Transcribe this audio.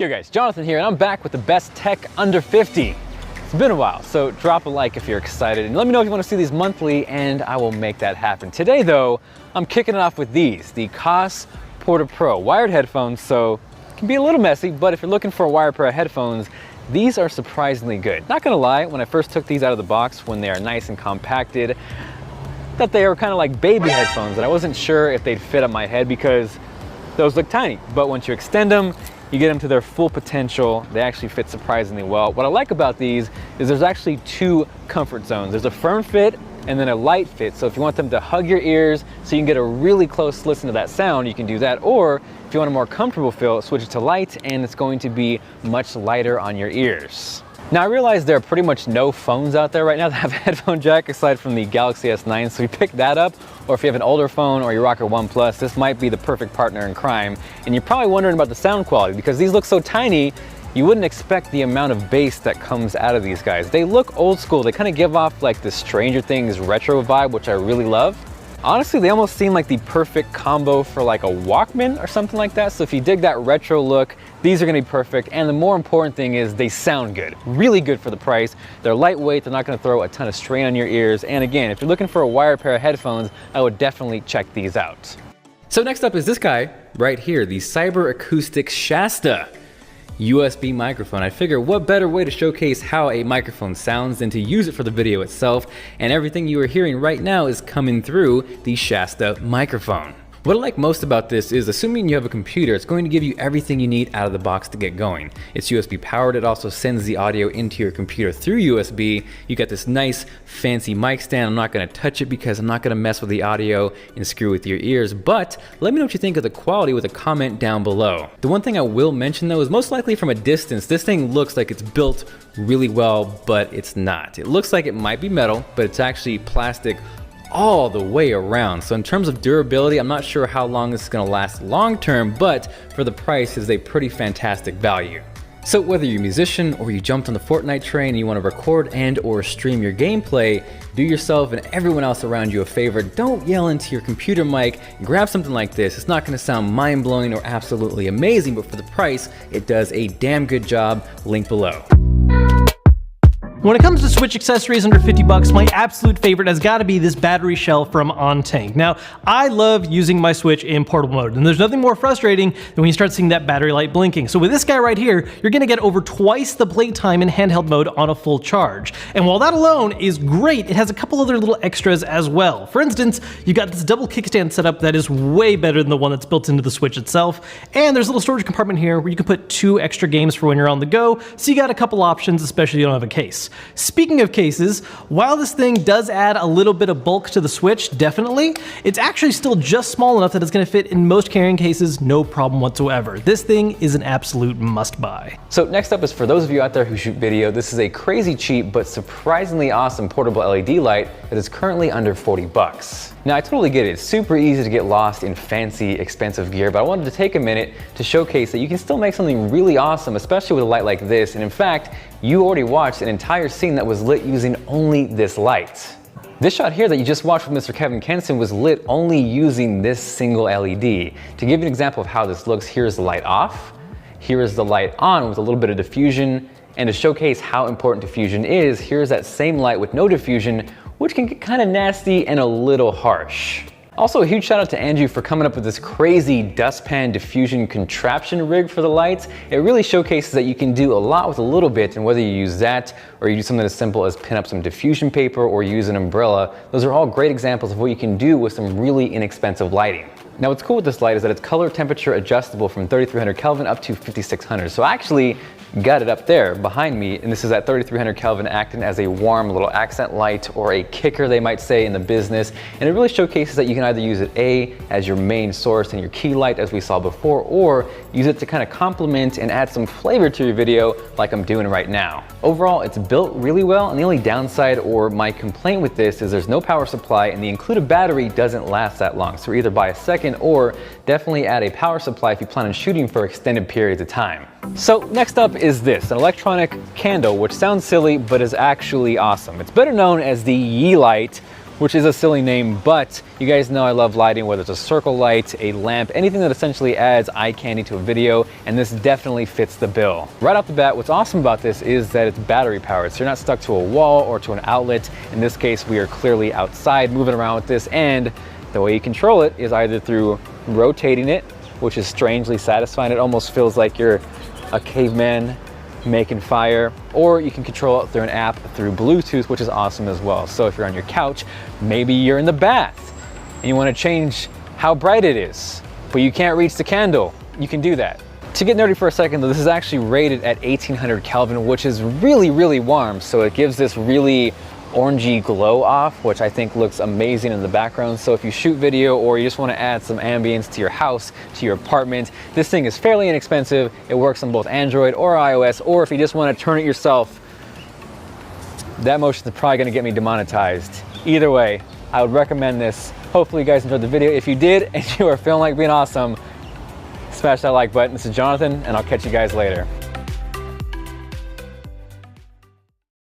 Yo guys, Jonathan here, and I'm back with the best tech under 50. It's been a while, so drop a like if you're excited, and let me know if you want to see these monthly, and I will make that happen. Today though, I'm kicking it off with these, the Koss Porta Pro wired headphones, so it can be a little messy, but if you're looking for a wired pair of headphones, these are surprisingly good. Not gonna lie, when I first took these out of the box, when they are nice and compacted, that they were kind of like baby headphones, and I wasn't sure if they'd fit on my head because those look tiny, but once you extend them, you get them to their full potential. They actually fit surprisingly well. What I like about these is there's actually two comfort zones. There's a firm fit and then a light fit. So if you want them to hug your ears so you can get a really close listen to that sound, you can do that. Or if you want a more comfortable feel, switch it to light and it's going to be much lighter on your ears. Now I realize there are pretty much no phones out there right now that have a headphone jack aside from the Galaxy S9, so you pick that up, or if you have an older phone or you rock a OnePlus, this might be the perfect partner in crime. And you're probably wondering about the sound quality because these look so tiny, you wouldn't expect the amount of bass that comes out of these guys. They look old school, they kind of give off like the Stranger Things retro vibe, which I really love. Honestly, they almost seem like the perfect combo for like a Walkman or something like that. So if you dig that retro look, these are gonna be perfect. And the more important thing is they sound good, really good for the price. They're lightweight, they're not gonna throw a ton of strain on your ears. And again, if you're looking for a wired pair of headphones, I would definitely check these out. So next up is this guy right here, the Cyber Acoustic Shasta USB microphone. I figure what better way to showcase how a microphone sounds than to use it for the video itself, and everything you are hearing right now is coming through the Shasta microphone. What I like most about this is, assuming you have a computer, it's going to give you everything you need out of the box to get going. It's USB powered, it also sends the audio into your computer through USB. You got this nice fancy mic stand. I'm not gonna touch it because I'm not gonna mess with the audio and screw with your ears, but let me know what you think of the quality with a comment down below. The one thing I will mention though is most likely from a distance, this thing looks like it's built really well, but it's not. It looks like it might be metal, but it's actually plastic all the way around. So in terms of durability, I'm not sure how long this is gonna last long term, but for the price is a pretty fantastic value. So whether you're a musician or you jumped on the Fortnite train and you wanna record and or stream your gameplay, do yourself and everyone else around you a favor. Don't yell into your computer mic, grab something like this. It's not gonna sound mind-blowing or absolutely amazing, but for the price, it does a damn good job. Link below. When it comes to Switch accessories under 50 bucks, my absolute favorite has got to be this battery shell from OnTank. Now, I love using my Switch in portable mode, and there's nothing more frustrating than when you start seeing that battery light blinking. So with this guy right here, you're going to get over twice the playtime in handheld mode on a full charge. And while that alone is great, it has a couple other little extras as well. For instance, you got this double kickstand setup that is way better than the one that's built into the Switch itself. And there's a little storage compartment here where you can put 2 extra games for when you're on the go. So you got a couple options, especially if you don't have a case. Speaking of cases, while this thing does add a little bit of bulk to the Switch, definitely, it's actually still just small enough that it's going to fit in most carrying cases, no problem whatsoever. This thing is an absolute must-buy. So next up is for those of you out there who shoot video, this is a crazy cheap but surprisingly awesome portable LED light that is currently under 40 bucks. Now I totally get it, it's super easy to get lost in fancy, expensive gear, but I wanted to take a minute to showcase that you can still make something really awesome, especially with a light like this. And in fact, you already watched an entire scene that was lit using only this light. This shot here that you just watched with Mr. Kevin Kenson was lit only using this single LED. To give you an example of how this looks, here's the light off, here is the light on with a little bit of diffusion, and to showcase how important diffusion is, here's that same light with no diffusion, which can get kind of nasty and a little harsh. Also, a huge shout out to Andrew for coming up with this crazy dustpan diffusion contraption rig for the lights. It really showcases that you can do a lot with a little bit, and whether you use that or you do something as simple as pin up some diffusion paper or use an umbrella, those are all great examples of what you can do with some really inexpensive lighting. Now what's cool with this light is that it's color temperature adjustable from 3300 Kelvin up to 5600. So I actually got it up there behind me, and this is at 3300 Kelvin acting as a warm little accent light, or a kicker they might say in the business. And it really showcases that you can either use it as your main source and your key light as we saw before, or use it to kind of complement and add some flavor to your video like I'm doing right now. Overall, it's built really well, and the only downside or my complaint with this is there's no power supply, and the included battery doesn't last that long. So either buy a second or definitely add a power supply if you plan on shooting for extended periods of time. So next up is this, an electronic candle, which sounds silly but is actually awesome. It's better known as the Yeelight, which is a silly name, but you guys know I love lighting, whether it's a circle light, a lamp, anything that essentially adds eye candy to a video, and this definitely fits the bill. Right off the bat, what's awesome about this is that it's battery powered, so you're not stuck to a wall or to an outlet. In this case, we are clearly outside moving around with this, and the way you control it is either through rotating it, which is strangely satisfying. It almost feels like you're a caveman making fire, or you can control it through an app through Bluetooth, which is awesome as well. So if you're on your couch, maybe you're in the bath and you want to change how bright it is, but you can't reach the candle, you can do that. To get nerdy for a second though, this is actually rated at 1800 Kelvin, which is really, really warm. So it gives this really orangey glow off, which I think looks amazing in the background. So if you shoot video or you just want to add some ambience to your house, to your apartment, this thing is fairly inexpensive. It works on both Android or iOS, or if you just want to turn it yourself, that motion is probably going to get me demonetized. Either way, I would recommend this. Hopefully you guys enjoyed the video. If you did and you are feeling like being awesome, smash that like button. This is Jonathan, and I'll catch you guys later.